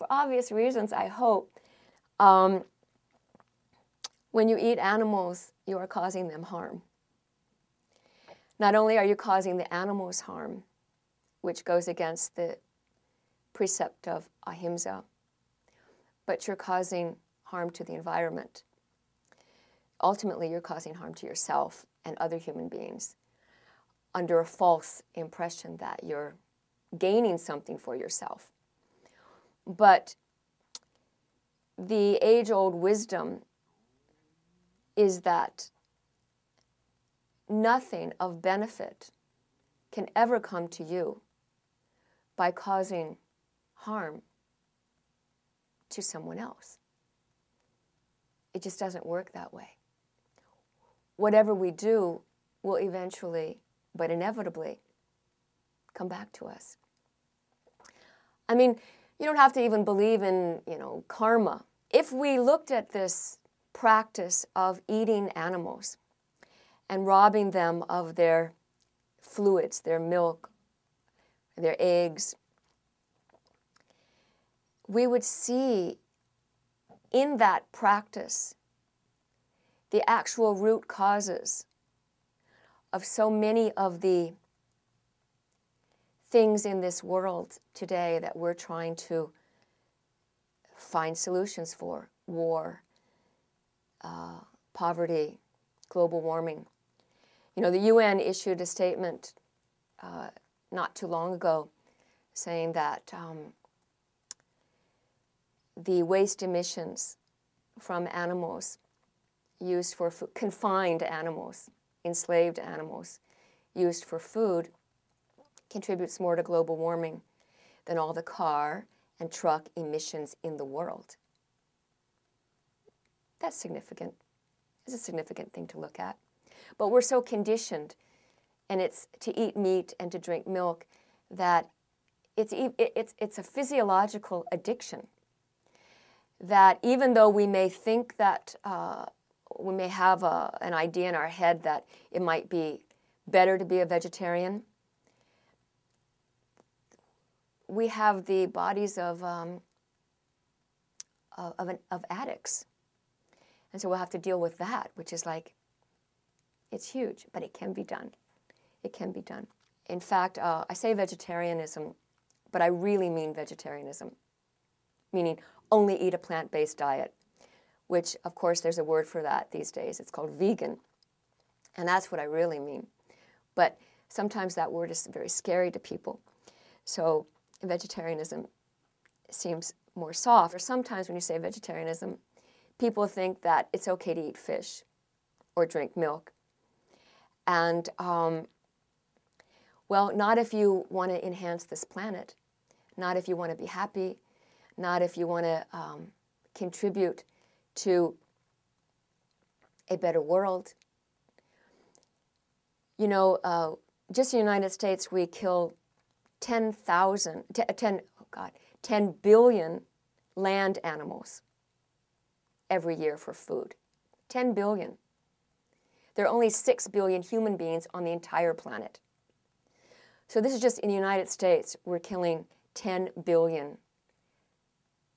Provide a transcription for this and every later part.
obvious reasons, I hope, when you eat animals, you are causing them harm. Not only are you causing the animals harm, which goes against the precept of ahimsa, but you're causing harm to the environment. Ultimately, you're causing harm to yourself and other human beings under a false impression that you're gaining something for yourself. But the age-old wisdom is that nothing of benefit can ever come to you by causing harm to someone else. It just doesn't work that way. Whatever we do will eventually, but inevitably, come back to us. I mean, you don't have to even believe in, karma. If we looked at this practice of eating animals and robbing them of their fluids, their milk, their eggs, we would see in that practice the actual root causes of so many of the things in this world today that we're trying to find solutions for: war, poverty, global warming. The UN issued a statement not too long ago saying that the waste emissions from animals used for food, confined animals, enslaved animals used for food, contributes more to global warming than all the car and truck emissions in the world. That's significant. It's a significant thing to look at. But we're so conditioned, and it's to eat meat and to drink milk, that it's a physiological addiction. That even though we may think that we may have an idea in our head that it might be better to be a vegetarian, we have the bodies of addicts. And so we'll have to deal with that, which is like, it's huge, but it can be done. It can be done. In fact, I say vegetarianism, but I really mean vegetarianism, meaning only eat a plant-based diet, which, of course, there's a word for that these days. It's called vegan. And that's what I really mean. But sometimes that word is very scary to people. So vegetarianism seems more soft. Or sometimes when you say vegetarianism, people think that it's okay to eat fish or drink milk. And, well, not if you want to enhance this planet, not if you want to be happy, not if you want to contribute to a better world. Just in the United States, we kill 10 billion land animals every year for food. 10 billion. There are only 6 billion human beings on the entire planet. So this is just in the United States, we're killing 10 billion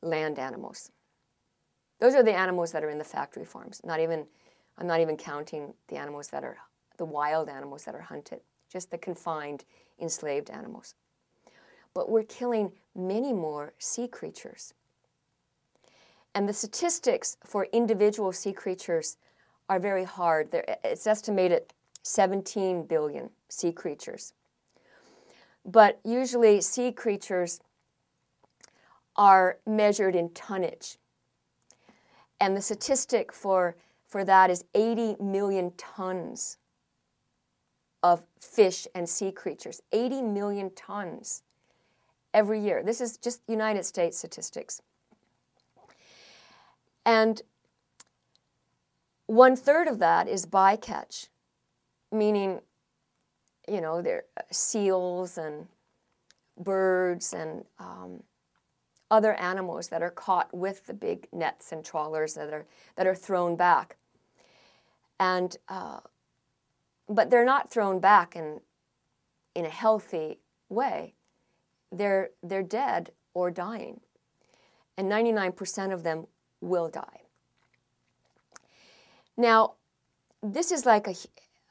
land animals. Those are the animals that are in the factory farms. I'm not even counting the animals that are, the wild animals that are hunted, just the confined, enslaved animals. But we're killing many more sea creatures. And the statistics for individual sea creatures are very hard. It's estimated 17 billion sea creatures. But usually sea creatures are measured in tonnage. And the statistic for that is 80 million tons of fish and sea creatures. 80 million tons every year. This is just United States statistics. And 1/3 of that is bycatch, meaning, there are seals and birds and other animals that are caught with the big nets and trawlers that are thrown back. And but they're not thrown back in a healthy way. They're dead or dying. and 99% of them will die. Now, this is like a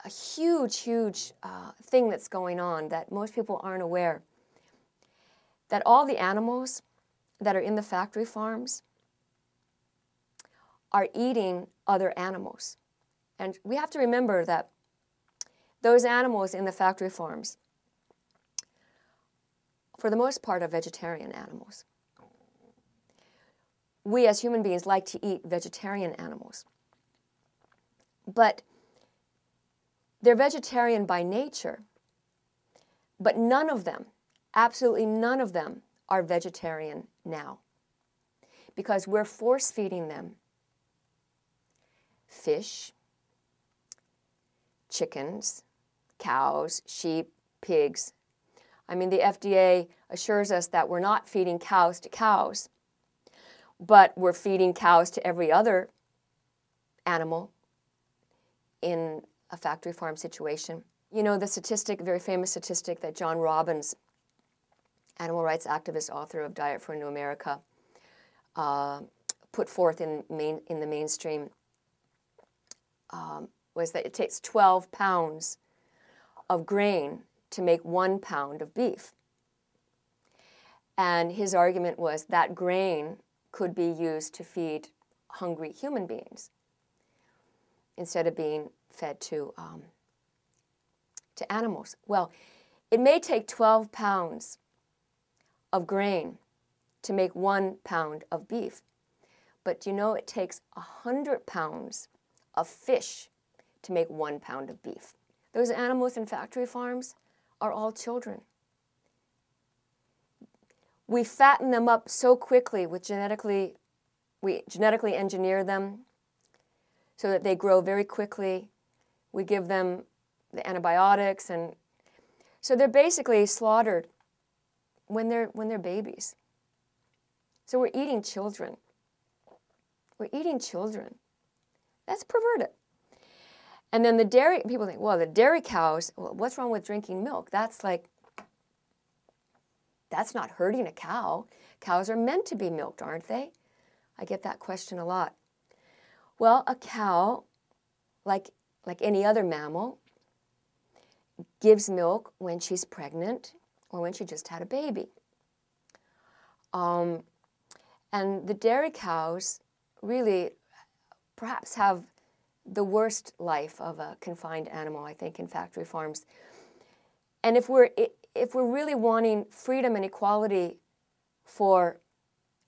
huge, huge thing that's going on that most people aren't aware. That all the animals that are in the factory farms are eating other animals. And we have to remember that those animals in the factory farms, for the most part, are vegetarian animals. We as human beings like to eat vegetarian animals. But they're vegetarian by nature, but none of them, absolutely none of them, are vegetarian now, because we're force-feeding them fish, chickens, cows, sheep, pigs. I mean, the FDA assures us that we're not feeding cows to cows, but we're feeding cows to every other animal in a factory farm situation. You know the statistic, very famous statistic that John Robbins, animal rights activist, author of Diet for a New America, put forth in the mainstream, was that it takes 12 pounds of grain to make 1 pound of beef. And his argument was that grain could be used to feed hungry human beings instead of being fed to animals. Well, it may take 12 pounds of grain to make 1 pound of beef, but you know it takes 100 pounds of fish to make 1 pound of beef. Those animals in factory farms are all children. We fatten them up so quickly with we genetically engineer them so that they grow very quickly. We give them the antibiotics, and so they're basically slaughtered when they're babies. So we're eating children. We're eating children. That's perverted. And then the dairy, people think, well, the dairy cows, well, what's wrong with drinking milk? That's not hurting a cow. Cows are meant to be milked, aren't they? I get that question a lot. Well, a cow, like any other mammal, gives milk when she's pregnant or when she just had a baby. And the dairy cows really perhaps have the worst life of a confined animal, I think, in factory farms. And if we're really wanting freedom and equality for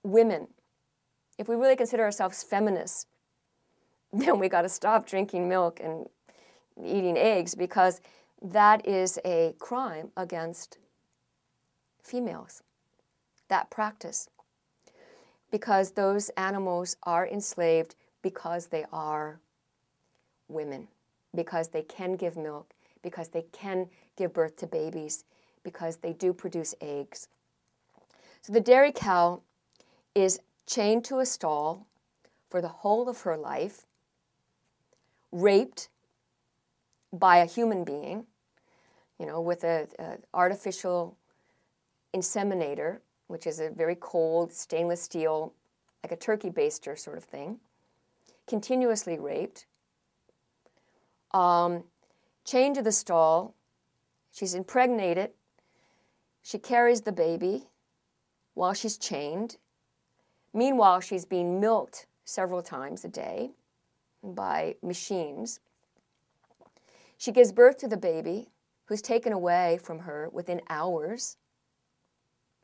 women, if we really consider ourselves feminists, then we got to stop drinking milk and eating eggs, because that is a crime against females, that practice. Because those animals are enslaved because they are women, because they can give milk, because they can give birth to babies, because they do produce eggs. So the dairy cow is chained to a stall for the whole of her life, raped by a human being, you know, with an artificial inseminator, which is a very cold stainless steel, like a turkey baster sort of thing, continuously raped, chained to the stall. She's impregnated. She carries the baby while she's chained. Meanwhile, she's being milked several times a day by machines. She gives birth to the baby, who's taken away from her within hours.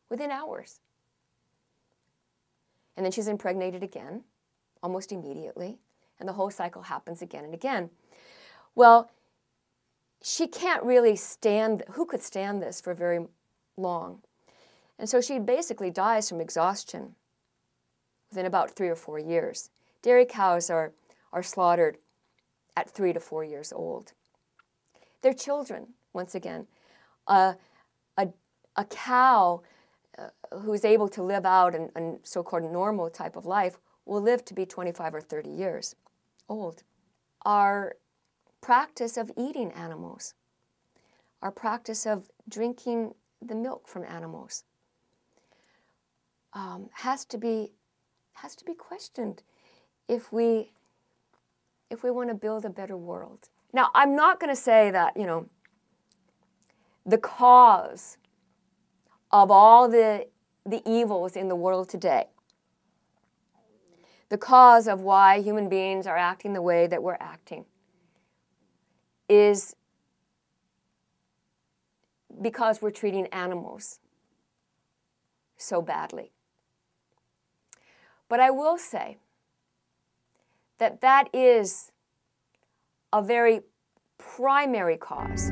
Within hours. And then she's impregnated again, almost immediately, and the whole cycle happens again and again. Well, she can't really stand, who could stand this for very long? And so she basically dies from exhaustion within about 3 or 4 years. Dairy cows are slaughtered at 3 to 4 years old. They're children, once again. A cow who's able to live out a so-called normal type of life will live to be 25 or 30 years old. Our practice of eating animals, our practice of drinking the milk from animals has to be has to be questioned if we want to build a better world. Now, I'm not going to say that, you know, the cause of all the evils in the world today, the cause of why human beings are acting the way that we're acting, is because we're treating animals so badly. But I will say that that is a very primary cause